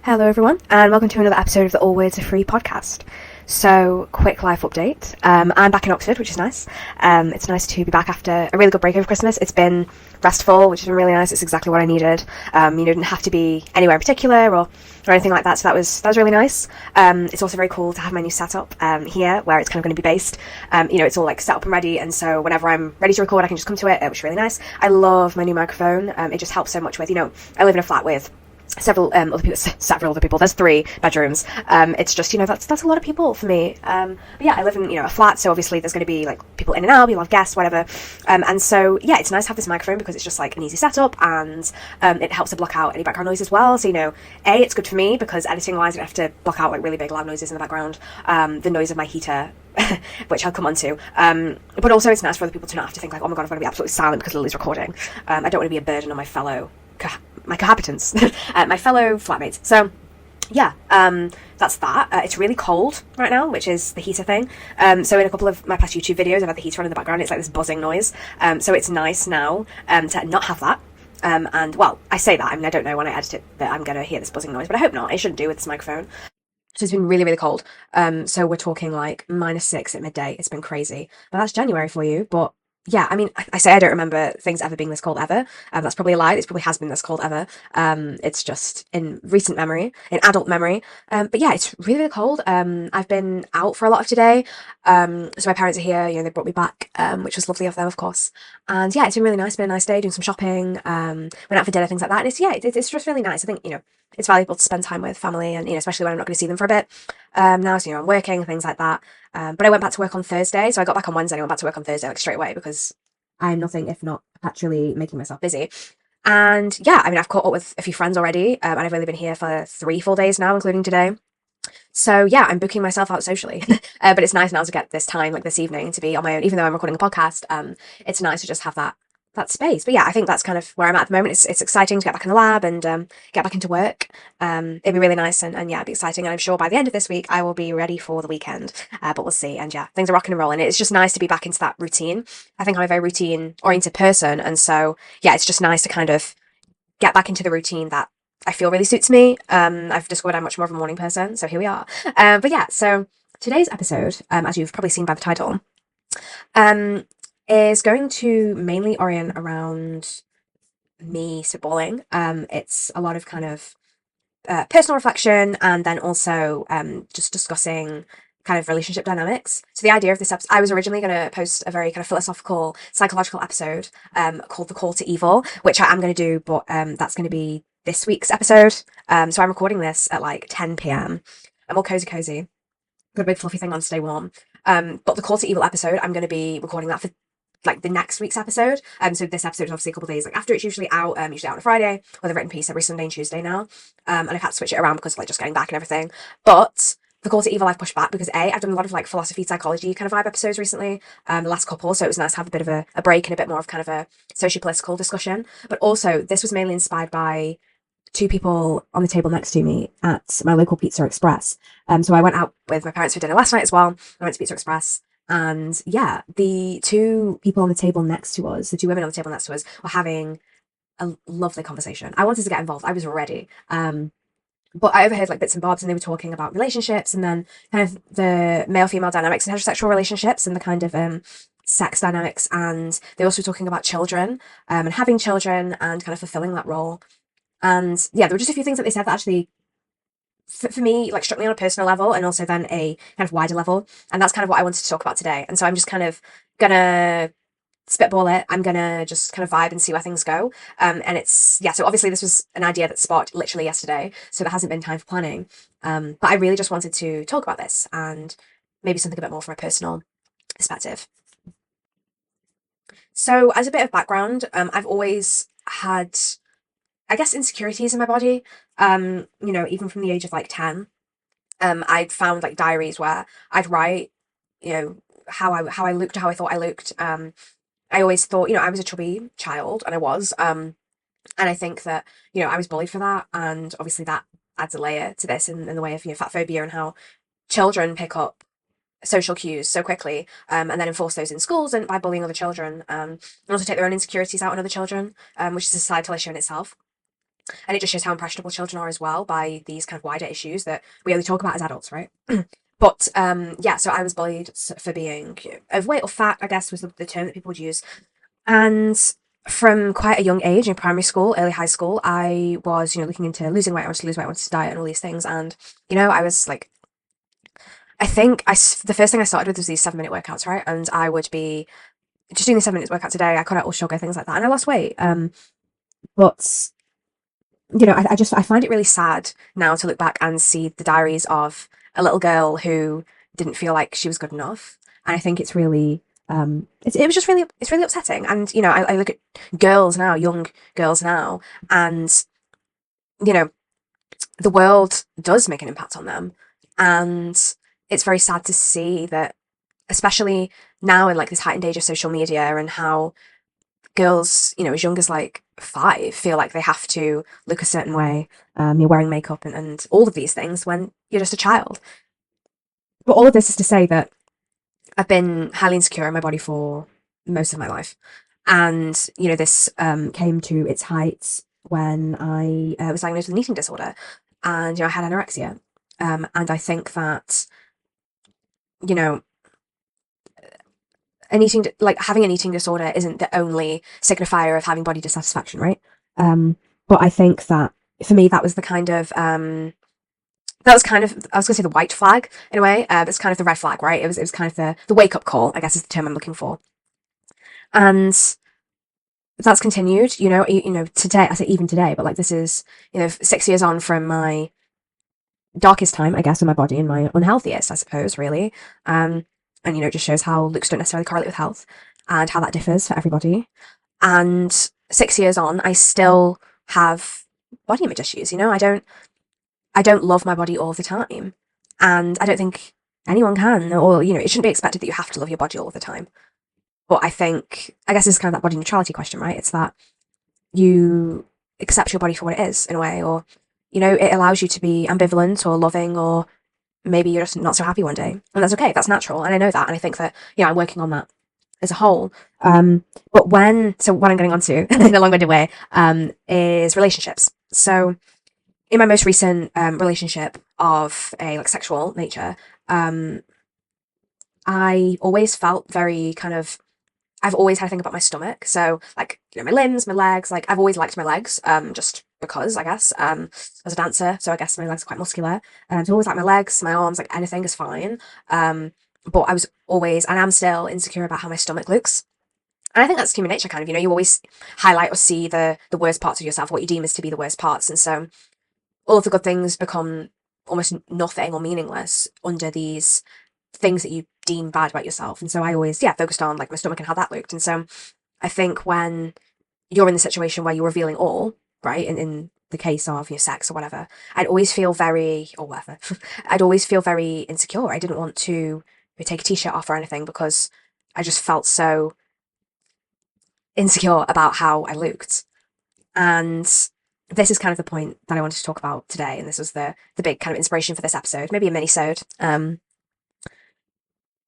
Hello, everyone, and welcome to another episode of the All Words Are Free podcast. So, quick life update. I'm back in Oxford, which is nice. It's nice to be back after a really good break over Christmas. It's been restful, which has been really nice. It's exactly what I needed. You didn't have to be anywhere in particular or anything like that, so that was really nice. It's also very cool to have my new setup here, where it's kind of going to be based. It's all like set up and ready, and so whenever I'm ready to record, I can just come to it, which is really nice. I love my new microphone. It just helps so much with, I live in a flat with several other people. There's 3 bedrooms. It's just, that's a lot of people for me. But yeah, I live in, a flat, so obviously there's going to be like people in and out, people have guests, whatever. And so yeah, it's nice to have this microphone because it's just like an easy setup, and it helps to block out any background noise as well. So, it's good for me because editing wise, I don't have to block out like really big loud noises in the background. The noise of my heater, which I'll come on to. But also it's nice for other people to not have to think like, oh my God, I've got to be absolutely silent because Lily's recording. I don't want to be a burden on my cohabitants, my fellow flatmates. So yeah, that's that. It's really cold right now, which is the heater thing. So in a couple of my past YouTube videos, I've had the heater on in the background. It's like this buzzing noise. So it's nice now to not have that. And well, I say that, I don't know when I edit it that I'm going to hear this buzzing noise, but I hope not. It shouldn't do with this microphone. So it's been really, really cold. So we're talking like -6 at midday. It's been crazy. But that's January for you. But yeah, I mean, I say I don't remember things ever being this cold ever. That's probably a lie. It probably has been this cold ever. It's just in recent memory, in adult memory. But yeah, it's really, really cold. I've been out for a lot of today. So my parents are here. They brought me back, which was lovely of them, of course. And yeah, it's been really nice. Been a nice day, doing some shopping. Went out for dinner, things like that. And it's just really nice. I think it's valuable to spend time with family, and especially when I'm not going to see them for a bit. Now, so I'm working and things like that. But I went back to work on Thursday, so I got back on Wednesday and I went back to work on Thursday, like straight away, because I'm nothing if not perpetually making myself busy. And yeah, I mean, I've caught up with a few friends already, and I've only been here for 3 full days now, including today. So yeah, I'm booking myself out socially, but it's nice now to get this time, like this evening, to be on my own, even though I'm recording a podcast. It's nice to just have that space. But yeah, I think that's kind of where I'm at the moment. It's exciting to get back in the lab and get back into work. It'd be really nice, and yeah, it'd be exciting. And I'm sure by the end of this week, I will be ready for the weekend. But we'll see. And yeah, things are rocking and rolling. It's just nice to be back into that routine. I think I'm a very routine-oriented person, and so yeah, it's just nice to kind of get back into the routine that I feel really suits me. I've discovered I'm much more of a morning person, so here we are. But yeah, so today's episode, as you've probably seen by the title, is going to mainly orient around me spitballing. It's a lot of kind of personal reflection, and then also just discussing kind of relationship dynamics. So the idea of this episode, I was originally going to post a very kind of philosophical, psychological episode called The Call to Evil, which I am going to do, but that's going to be this week's episode. So I'm recording this at like 10 p.m. I'm all cozy. Got a big fluffy thing on to stay warm. But the Call to Evil episode, I'm going to be recording that for like the next week's episode. So this episode is obviously a couple of days like after it's usually out on a Friday, with a written piece every Sunday and Tuesday now. And I've had to switch it around because like just getting back and everything. But the Call to Evil I've pushed back because I've done a lot of like philosophy, psychology kind of vibe episodes recently, the last couple, so it was nice to have a bit of a break and a bit more of kind of a socio-political discussion. But also this was mainly inspired by 2 people on the table next to me at my local Pizza Express. So I went out with my parents for dinner last night as well. I went to Pizza Express. And yeah, the 2 people on the table next to us, the 2 women on the table next to us, were having a lovely conversation. I wanted to get involved. I was ready. But I overheard like bits and bobs, and they were talking about relationships, and then kind of the male-female dynamics and heterosexual relationships, and the kind of sex dynamics. And they also were talking about children, and having children, and kind of fulfilling that role. And yeah, there were just a few things that they said that actually for me, like struck me on a personal level, and also then a kind of wider level. And that's kind of what I wanted to talk about today. And so I'm just kind of gonna spitball it. I'm gonna just kind of vibe and see where things go. And so obviously this was an idea that sparked literally yesterday, so there hasn't been time for planning. But I really just wanted to talk about this, and maybe something a bit more from a personal perspective. So as a bit of background, I've always had, I guess, insecurities in my body. Even from the age of like 10. I'd found like diaries where I'd write, how I looked, how I thought I looked. I always thought, I was a chubby child, and I was. And I think that, I was bullied for that, and obviously that adds a layer to this in the way of, fat phobia, and how children pick up social cues so quickly, and then enforce those in schools and by bullying other children, and also take their own insecurities out on other children, which is a societal issue in itself. And it just shows how impressionable children are as well by these kind of wider issues that we only talk about as adults, right? But yeah, so I was bullied for being overweight or fat, I guess was the term that people would use. And from quite a young age, in primary school, early high school, I was, looking into losing weight. I wanted to lose weight, I wanted to diet and all these things. And, I was like, I think the first thing I started with was these 7-minute workouts, right? And I would be just doing the 7 minutes workout today. I cut out all sugar, things like that. And I lost weight. But I find it really sad now to look back and see the diaries of a little girl who didn't feel like she was good enough. And I think it's really, it's really upsetting. And, I look at girls now, young girls now, and, you know, the world does make an impact on them. And it's very sad to see that, especially now in like this heightened age of social media and how girls, as young as like 5, feel like they have to look a certain way. You're wearing makeup and all of these things when you're just a child. But all of this is to say that I've been highly insecure in my body for most of my life. And, this came to its height when I was diagnosed with an eating disorder. And, I had anorexia. And I think that, you know, having an eating disorder isn't the only signifier of having body dissatisfaction, right? But I think that for me, that was the kind of I was going to say the white flag in a way. It's kind of the red flag, right? It was kind of the wake up call, I guess is the term I'm looking for. And that's continued, today. I say even today, but like this is 6 years on from my darkest time, I guess, in my body and my unhealthiest, I suppose, really. And it just shows how looks don't necessarily correlate with health and how that differs for everybody. And 6 years on, I still have body image issues. I don't love my body all the time, and I don't think anyone can, or it shouldn't be expected that you have to love your body all the time. But I guess it's kind of that body neutrality question, right? It's that you accept your body for what it is in a way, or it allows you to be ambivalent or loving, or maybe you're just not so happy one day, and that's okay. That's natural, and I know that, and I think that I'm working on that as a whole. But what I'm getting onto in a long-winded way is relationships. So in my most recent relationship of a like sexual nature, I always felt very kind of. I've always had a thing about my stomach, so like my limbs, my legs. Like I've always liked my legs, just because I guess as a dancer, so I guess my legs are quite muscular. So I always like my legs, my arms, like anything is fine. But I was always, and I'm still insecure about how my stomach looks. And I think that's human nature, kind of. You always highlight or see the worst parts of yourself, what you deem as to be the worst parts, and so all of the good things become almost nothing or meaningless under these things that you deem bad about yourself. And so I always, focused on like my stomach and how that looked. And so I think when you're in the situation where you're revealing all, right, in the case of your sex or whatever, I'd always feel very, or whatever, I'd always feel very insecure. I didn't want to take a t-shirt off or anything because I just felt so insecure about how I looked. And this is kind of the point that I wanted to talk about today, and this was the big kind of inspiration for this episode, maybe a mini-sode.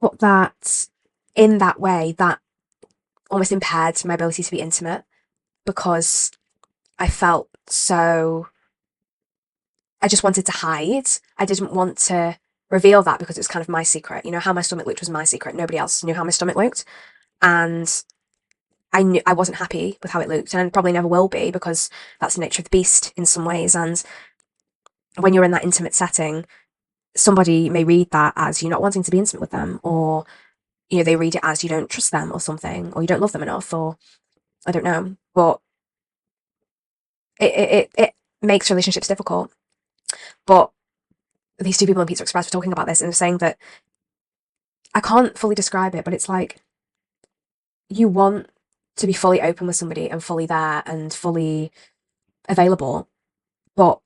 But that in that way, that almost impaired my ability to be intimate because I felt so. I just wanted to hide. I didn't want to reveal that because it was kind of my secret. How my stomach looked was my secret. Nobody else knew how my stomach looked, and I knew I wasn't happy with how it looked, and I probably never will be because that's the nature of the beast in some ways. And when you're in that intimate setting, somebody may read that as you not wanting to be intimate with them, or they read it as you don't trust them or something, or you don't love them enough, or I don't know. But it makes relationships difficult. But these two people in Pizza Express were talking about this and saying that I can't fully describe it, but it's like you want to be fully open with somebody and fully there and fully available, but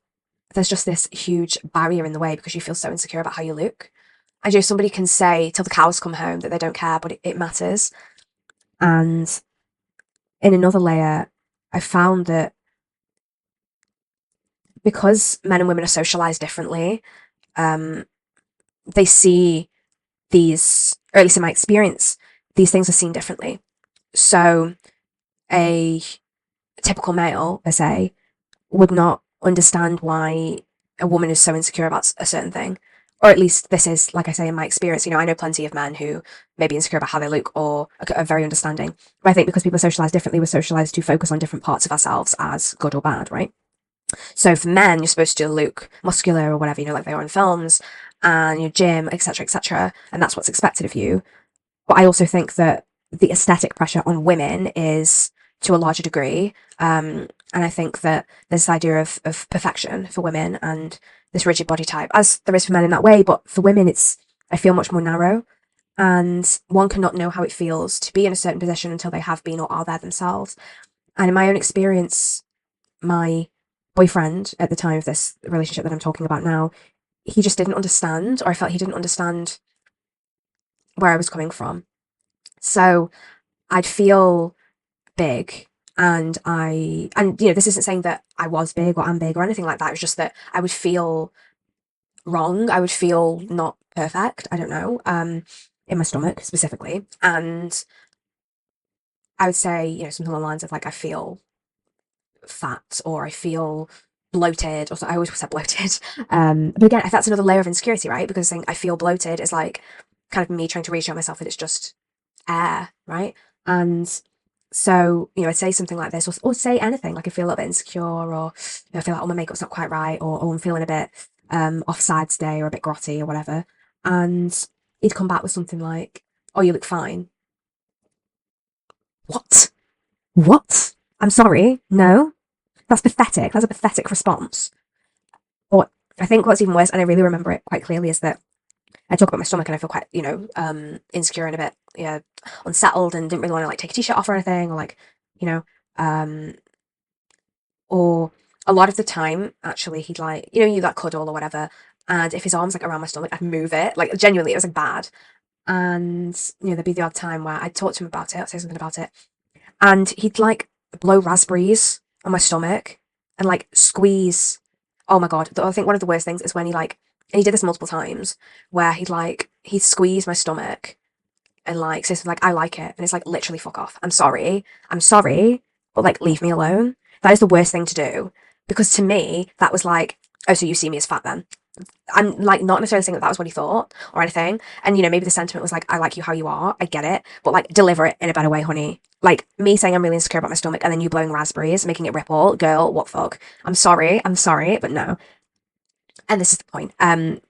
there's just this huge barrier in the way because you feel so insecure about how you look. I know somebody can say till the cows come home that they don't care, but it matters. And in another layer, I found that because men and women are socialized differently, they see these, or at least in my experience, these things are seen differently. So a typical male, per se, would not understand why a woman is so insecure about a certain thing. Or at least this is, like I say, in my experience. I know plenty of men who may be insecure about how they look or are very understanding. But I think because people are socialized differently, we're socialized to focus on different parts of ourselves as good or bad, right? So for men, you're supposed to look muscular or whatever, like they are in films, and your gym, etc., etc., and that's what's expected of you. But I also think that the aesthetic pressure on women is to a larger degree. And I think that there's this idea of perfection for women and this rigid body type, as there is for men in that way. But for women, I feel much more narrow. And one cannot know how it feels to be in a certain position until they have been or are there themselves. And in my own experience, my boyfriend at the time of this relationship that I'm talking about now, he just didn't understand, or I felt he didn't understand where I was coming from. So I'd feel big, and this isn't saying that I was big or am big or anything like that. It was just that I would feel wrong. I would feel not perfect. I don't know, in my stomach specifically. And I would say, something along the lines of like, I feel fat or I feel bloated, or I always said bloated. But again, if that's another layer of insecurity, right? Because saying I feel bloated is like kind of me trying to reassure myself that it's just air, right? And so, I'd say something like this, or say anything, like I feel a little bit insecure, or I feel like, oh, my makeup's not quite right, or oh, I'm feeling a bit offside today, or a bit grotty, or whatever. And he'd come back with something like, oh, you look fine. What? What? I'm sorry. No, that's pathetic. That's a pathetic response. Or I think what's even worse, and I really remember it quite clearly, is that I talk about my stomach and I feel quite, insecure and a bit, yeah, unsettled, and didn't really want to like take a t-shirt off or anything, or like, you know, um, or a lot of the time, actually, he'd like, you that cuddle or whatever, and if his arm's like around my stomach, I'd move it, like genuinely, it was like bad, and there'd be the odd time where I'd talk to him about it, I'd say something about it, and he'd like blow raspberries on my stomach and like squeeze. Oh my god! I think one of the worst things is when and he did this multiple times, where he'd squeeze my stomach and like say something like I like it, and it's like literally fuck off. I'm sorry, but like leave me alone. That is the worst thing to do, because to me that was like, oh, so you see me as fat then? I'm like not necessarily saying that that was what he thought or anything. And maybe the sentiment was like, I like you how you are. I get it. But like deliver it in a better way, honey. Like me saying I'm really insecure about my stomach and then you blowing raspberries, making it ripple, girl, what fuck? I'm sorry, but no. And this is the point. The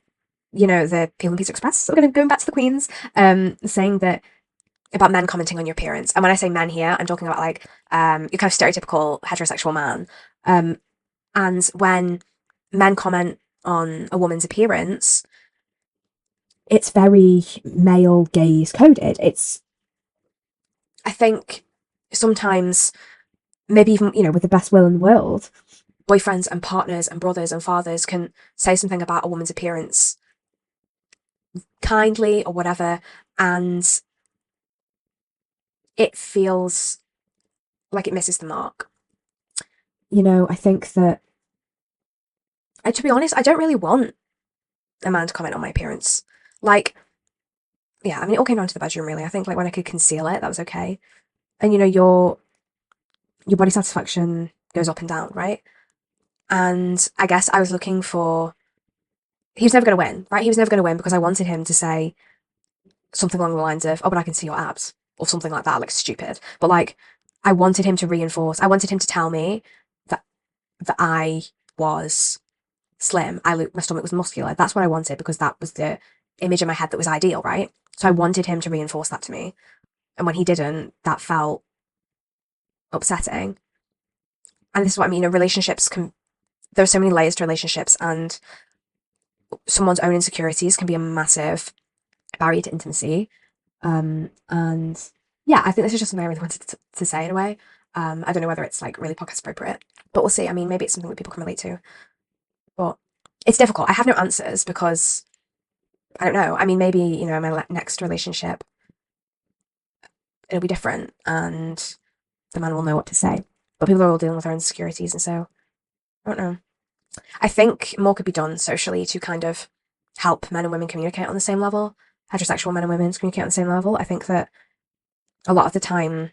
Peel and Pizza Express, so we're going back to the Queens, saying that about men commenting on your appearance. And when I say men here, I'm talking about like your kind of stereotypical heterosexual man. And when men comment on a woman's appearance, it's very male gaze coded. I think sometimes, maybe even, with the best will in the world, boyfriends and partners and brothers and fathers can say something about a woman's appearance kindly or whatever, and it feels like it misses the mark. I think that, to be honest, I don't really want a man to comment on my appearance. Like, yeah, I mean, it all came down to the bedroom, really. I think, like, when I could conceal it, that was okay. And, your body satisfaction goes up and down, right? And I guess I was looking for, he was never going to win, right? He was never going to win because I wanted him to say something along the lines of, oh, but I can see your abs, or something like that, like stupid. But like, I wanted him to tell me that I was slim. My stomach was muscular. That's what I wanted, because that was the image in my head that was ideal, right? So I wanted him to reinforce that to me. And when he didn't, that felt upsetting. And this is what I mean, there are so many layers to relationships, and someone's own insecurities can be a massive barrier to intimacy. And yeah, I think this is just something I really wanted to say in a way. I don't know whether it's like really podcast appropriate, but we'll see. I mean, maybe it's something that people can relate to, but it's difficult. I have no answers because I don't know. I mean, maybe, in my next relationship, it'll be different and the man will know what to say. But people are all dealing with their insecurities, and so I don't know. I think more could be done socially to kind of help men and women communicate on the same level. Heterosexual men and women communicate on the same level. I think that a lot of the time,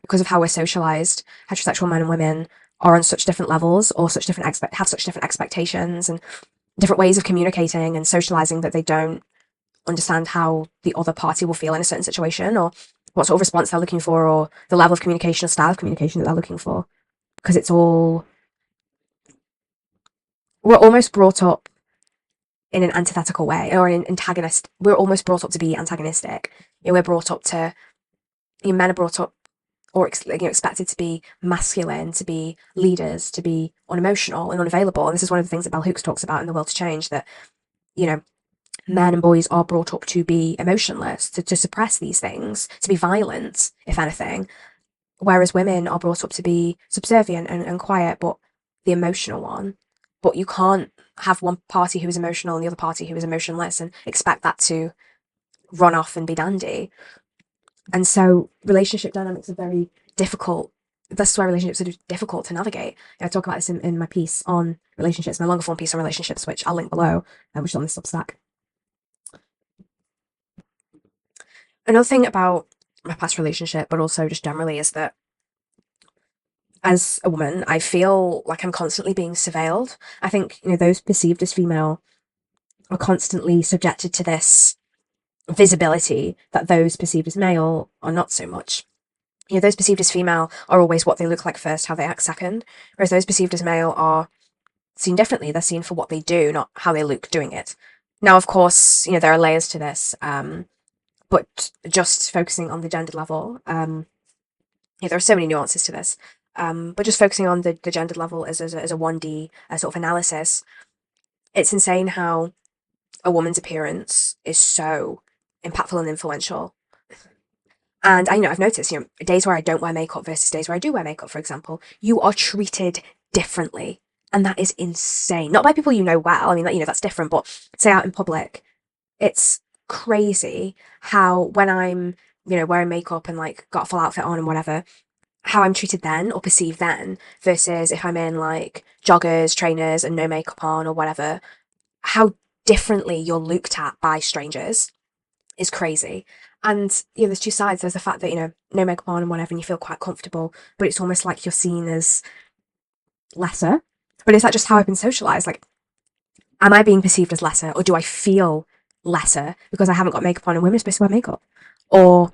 because of how we're socialized, heterosexual men and women are on such different levels, or have such different expectations and different ways of communicating and socializing, that they don't understand how the other party will feel in a certain situation, or what sort of response they're looking for, or the level of communication or style of communication that they're looking for. Because we're almost brought up in an antithetical way, or in an antagonist. We're almost brought up to be antagonistic. We're brought up to, men are brought up, or expected to be masculine, to be leaders, to be unemotional and unavailable. And this is one of the things that Bell Hooks talks about in The Will to Change, that, men and boys are brought up to be emotionless, to suppress these things, to be violent, if anything, whereas women are brought up to be subservient and quiet, but the emotional one. But you can't have one party who is emotional and the other party who is emotionless and expect that to run off and be dandy. And so relationship dynamics are very difficult. That's why relationships are difficult to navigate. I talk about this in my piece on relationships, my longer form piece on relationships, which I'll link below, which is on this Substack. Another thing about my past relationship, but also just generally, is that as a woman, I feel like I'm constantly being surveilled. I think, those perceived as female are constantly subjected to this visibility that those perceived as male are not so much. Those perceived as female are always what they look like first, how they act second, whereas those perceived as male are seen differently. They're seen for what they do, not how they look doing it. Now, of course, there are layers to this, but just focusing on the gender level, there are so many nuances to this. But just focusing on the gendered level as a 1D sort of analysis, it's insane how a woman's appearance is so impactful and influential. And I've noticed, days where I don't wear makeup versus days where I do wear makeup, for example, you are treated differently. And that is insane. Not by people you know well. I mean, that's different. But say out in public, it's crazy how when I'm, wearing makeup and like got a full outfit on and whatever, how I'm treated then or perceived then versus if I'm in like joggers, trainers and no makeup on or whatever, how differently you're looked at by strangers is crazy. And there's two sides. There's the fact that, no makeup on and whatever, and you feel quite comfortable, but it's almost like you're seen as lesser. But is that just how I've been socialized? Like, am I being perceived as lesser, or do I feel lesser because I haven't got makeup on and women are supposed to wear makeup? Or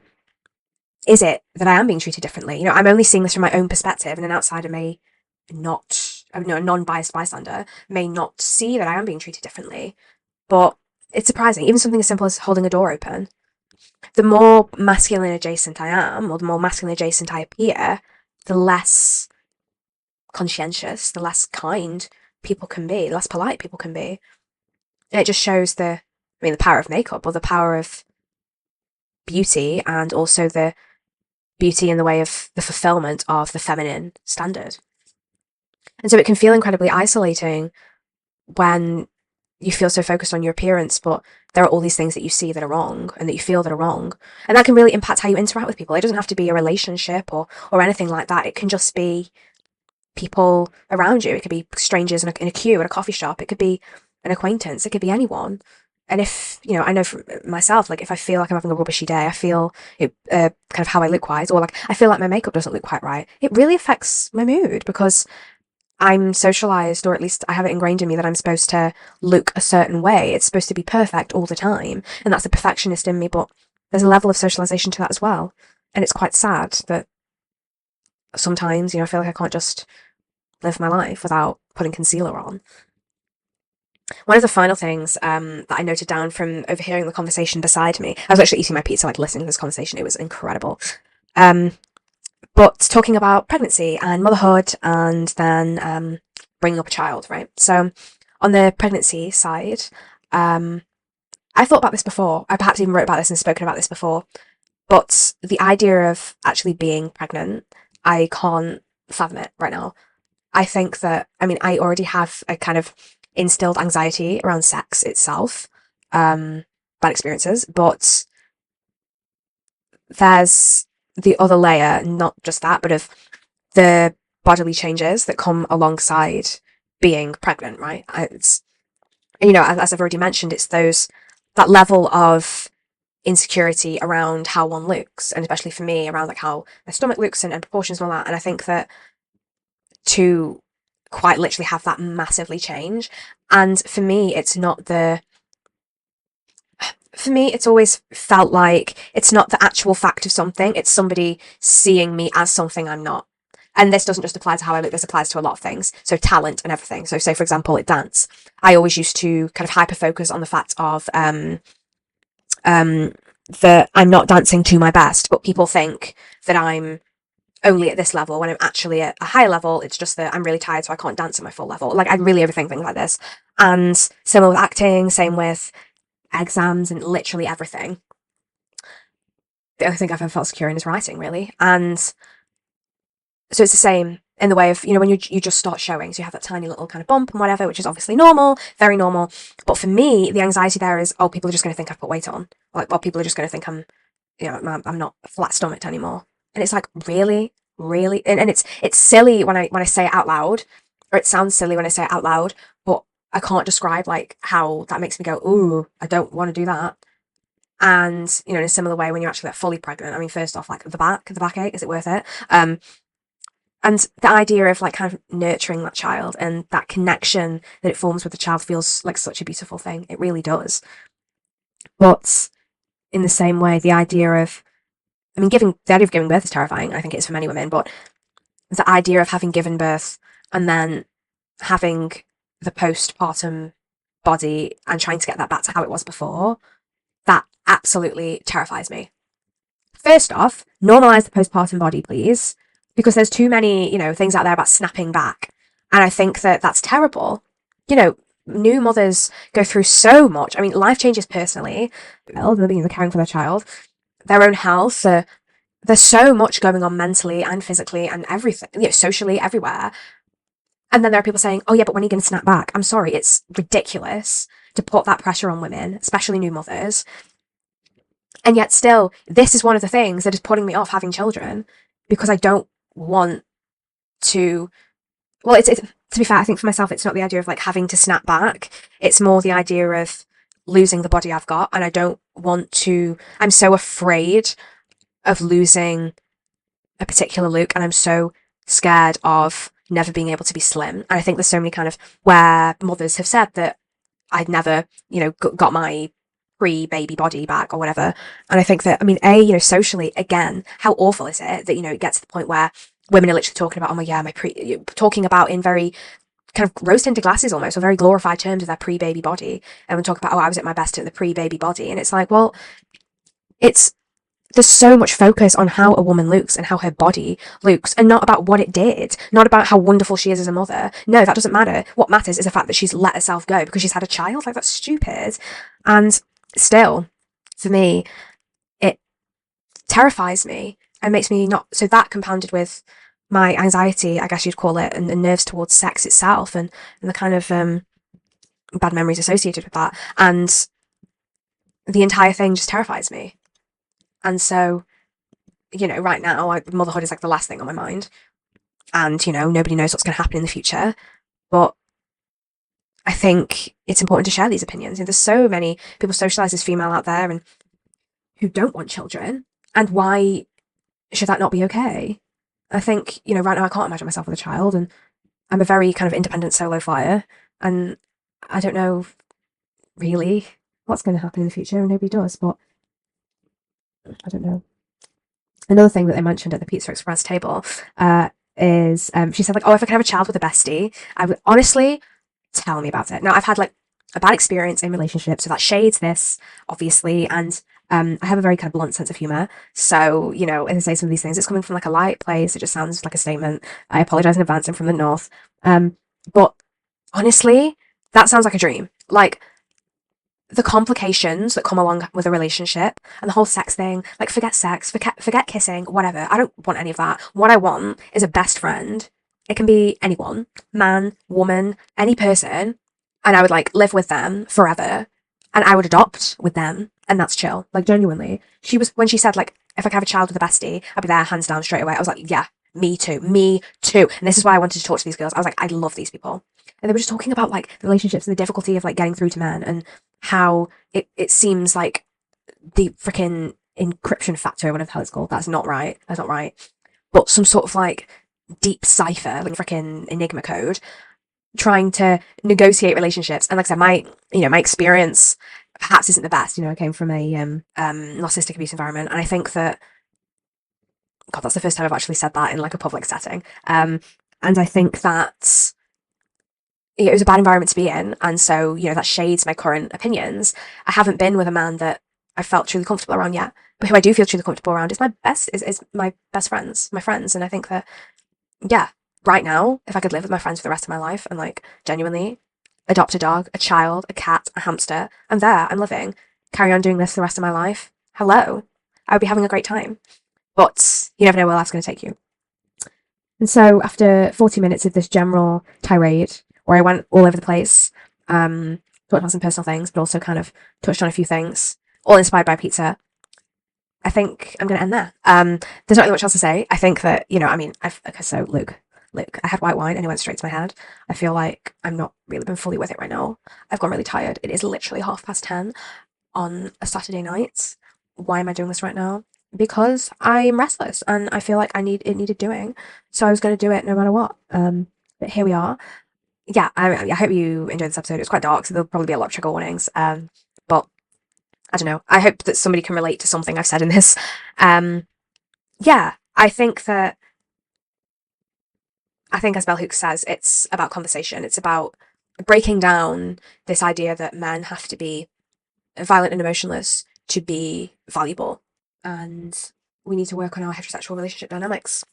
is it that I am being treated differently? I'm only seeing this from my own perspective, and an outsider may not, a non-biased bystander may not see that I am being treated differently. But it's surprising. Even something as simple as holding a door open. The more masculine adjacent I am, or the more masculine adjacent I appear, the less conscientious, the less kind people can be, the less polite people can be. And it just shows the power of makeup, or the power of beauty, and also the beauty in the way of the fulfillment of the feminine standard. And so it can feel incredibly isolating when you feel so focused on your appearance, but there are all these things that you see that are wrong and that you feel that are wrong. And that can really impact how you interact with people. It doesn't have to be a relationship or anything like that. It can just be people around you. It could be strangers in a queue at a coffee shop. It could be an acquaintance. It could be anyone. And if, I know for myself, like if I feel like I'm having a rubbishy day, I feel it, kind of how I look wise, or like I feel like my makeup doesn't look quite right, it really affects my mood, because I'm socialized, or at least I have it ingrained in me, that I'm supposed to look a certain way. It's supposed to be perfect all the time. And that's the perfectionist in me, but there's a level of socialization to that as well. And it's quite sad that sometimes, I feel like I can't just live my life without putting concealer on. One of the final things that I noted down from overhearing the conversation beside me, I was actually eating my pizza, like listening to this conversation. It was incredible. But talking about pregnancy and motherhood, and then bringing up a child, right? So on the pregnancy side, I thought about this before. I perhaps even wrote about this and spoken about this before. But the idea of actually being pregnant, I can't fathom it right now. I think that, I already have a kind of instilled anxiety around sex itself, bad experiences, but there's the other layer, not just that, but of the bodily changes that come alongside being pregnant, right? It's, as I've already mentioned, it's that level of insecurity around how one looks, and especially for me, around like how my stomach looks and proportions and all that. And I think that to quite literally have that massively change. And for me, it's always felt like it's not the actual fact of something, it's somebody seeing me as something I'm not. And this doesn't just apply to how I look, this applies to a lot of things. So talent and everything. So say, for example, at dance, I always used to kind of hyper focus on the fact of that I'm not dancing to my best, but people think that I'm only at this level when I'm actually at a higher level. It's just that I'm really tired, so I can't dance at my full level. Like, I really overthink things like this. And similar with acting, same with exams and literally everything. The only thing I've ever felt secure in is writing, really. And so it's the same in the way of, when you just start showing, so you have that tiny little kind of bump and whatever, which is obviously normal, very normal. But for me, the anxiety there is, oh, people are just going to think I've put weight on. Like, well, people are just going to think I'm not flat stomached anymore. And it's like, really, really, and it's silly when I say it out loud, or it sounds silly when I say it out loud, but I can't describe like how that makes me go, ooh, I don't want to do that. And in a similar way, when you're actually like fully pregnant, I mean, first off, like the backache, is it worth it? And the idea of like kind of nurturing that child and that connection that it forms with the child feels like such a beautiful thing. It really does. But in the same way, the idea of giving birth is terrifying. I think it is for many women, but the idea of having given birth and then having the postpartum body and trying to get that back to how it was before, that absolutely terrifies me. First off, normalize the postpartum body, please, because there's too many, things out there about snapping back. And I think that that's terrible. New mothers go through so much. I mean, life changes personally, well, the beginning of caring for their child, their own health. There's so much going on mentally and physically and everything, socially, everywhere. And then there are people saying, oh yeah, but when are you going to snap back? I'm sorry, it's ridiculous to put that pressure on women, especially new mothers. And yet still, this is one of the things that is putting me off having children, because I don't want to, well, it's to be fair, I think for myself, it's not the idea of like having to snap back. It's more the idea of losing the body I've got. And I don't want to, I'm so afraid of losing a particular look, and I'm so scared of never being able to be slim. And I think there's so many kind of where mothers have said that I'd never, got my pre-baby body back or whatever. And I think that, socially, again, how awful is it that, it gets to the point where women are literally talking about, oh my, yeah, talking about in very kind of rose-tinted glasses almost, or very glorified terms of their pre-baby body. And we talk about, oh, I was at my best at the pre-baby body. And it's like, well, there's so much focus on how a woman looks and how her body looks, and not about what it did, not about how wonderful she is as a mother. No, that doesn't matter. What matters is the fact that she's let herself go because she's had a child. Like, that's stupid. And still, for me, it terrifies me and makes me not, so that compounded with my anxiety, I guess you'd call it, and the nerves towards sex itself, and the kind of bad memories associated with that, and the entire thing just terrifies me. And so, right now, motherhood is like the last thing on my mind. And, nobody knows what's going to happen in the future. But I think it's important to share these opinions. There's so many people socialised as female out there and who don't want children. And why should that not be okay? I think, right now I can't imagine myself with a child. And I'm a very kind of independent solo flyer. And I don't know really what's going to happen in the future. And nobody does. But I don't know. Another thing that they mentioned at the Pizza Express table is she said, like, oh, if I could have a child with a bestie, I would honestly, tell me about it. Now, I've had like a bad experience in relationships, so that shades this, obviously, and I have a very kind of blunt sense of humour. So, as I say some of these things, it's coming from like a light place. It just sounds like a statement. I apologise in advance. I'm from the north. But honestly, that sounds like a dream. Like, the complications that come along with a relationship and the whole sex thing, like, forget sex, forget kissing, whatever. I don't want any of that. What I want is a best friend. It can be anyone, man, woman, any person, and I would like live with them forever, and I would adopt with them, and that's chill. Like, genuinely, when she said like, if I could have a child with a bestie, I'd be there hands down straight away. I was like, yeah, me too. And this is why I wanted to talk to these girls. I was like, I love these people. And they were just talking about like the relationships and the difficulty of like getting through to men, and how it seems like the freaking encryption factor, whatever the hell it's called, that's not right. But some sort of like deep cipher, like freaking Enigma code, trying to negotiate relationships. And like I said, my experience perhaps isn't the best. I came from a narcissistic abuse environment, and I think that, God, that's the first time I've actually said that in like a public setting. And I think that it was a bad environment to be in, and so that shades my current opinions. I haven't been with a man that I felt truly comfortable around yet, but who I do feel truly comfortable around is my best friends, my friends. And I think that, yeah, right now, if I could live with my friends for the rest of my life and like genuinely adopt a dog, a child, a cat, a hamster, I'm there, I'm living, carry on doing this the rest of my life. Hello, I would be having a great time. But you never know where life's going to take you. And so after 40 minutes of this general tirade, where I went all over the place, talked about some personal things, but also kind of touched on a few things, all inspired by pizza, I think I'm going to end there. There's not really much else to say. I think that, okay, so Luke, I had white wine and it went straight to my head. I feel like I'm not really been fully with it right now. I've gone really tired. It is literally 10:30 on a Saturday night. Why am I doing this right now? Because I'm restless and I feel like it needed doing. So I was going to do it no matter what. But here we are. Yeah, I hope you enjoyed this episode. It's quite dark, so there'll probably be a lot of trigger warnings. But I don't know. I hope that somebody can relate to something I've said in this. Yeah, I think, as Bell Hooks says, it's about conversation. It's about breaking down this idea that men have to be violent and emotionless to be valuable. And we need to work on our heterosexual relationship dynamics,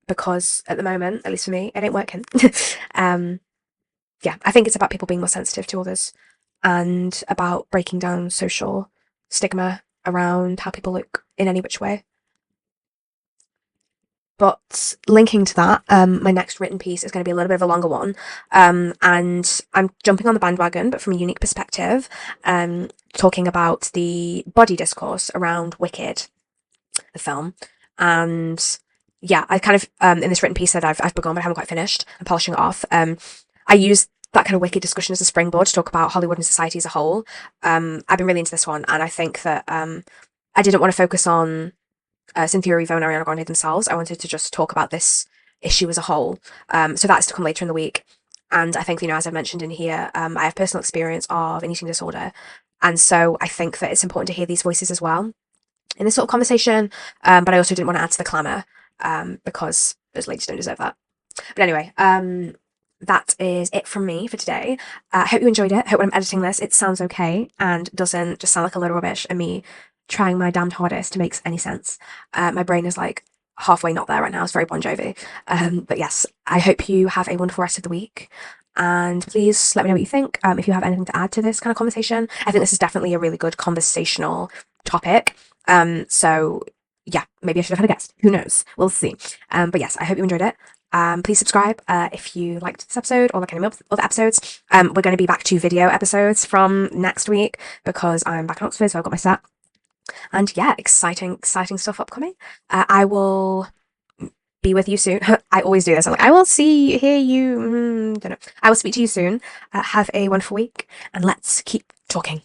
because at the moment, at least for me, it ain't working. Yeah, I think it's about people being more sensitive to others and about breaking down social stigma around how people look in any which way. But linking to that, my next written piece is going to be a little bit of a longer one. And I'm jumping on the bandwagon, but from a unique perspective, talking about the body discourse around Wicked, the film. And yeah, I kind of, in this written piece that I've begun, but I haven't quite finished, I'm polishing it off. I use that kind of Wicked discussion as a springboard to talk about Hollywood and society as a whole. I've been really into this one, and I think that I didn't want to focus on Cynthia Erivo and Ariana Grande themselves. I wanted to just talk about this issue as a whole. So that's to come later in the week. And I think, as I mentioned in here, I have personal experience of an eating disorder. And so I think that it's important to hear these voices as well in this sort of conversation. But I also didn't want to add to the clamour, because those ladies don't deserve that. But anyway, that is it from me for today. I hope you enjoyed it. I hope when I'm editing this, it sounds okay and doesn't just sound like a load of rubbish and me trying my damned hardest to make any sense. My brain is like halfway not there right now. It's very Bon Jovi. But yes, I hope you have a wonderful rest of the week. And please let me know what you think. If you have anything to add to this kind of conversation, I think this is definitely a really good conversational topic. So yeah, maybe I should have had a guest. Who knows? We'll see. But yes, I hope you enjoyed it. Please subscribe if you liked this episode or like any other episodes. We're going to be back to video episodes from next week because I'm back in Oxford, so I've got my set. And yeah, exciting stuff upcoming. I will be with you soon. I always do this. I'm like, I will hear you. Don't know. I will speak to you soon. Have a wonderful week, and let's keep talking.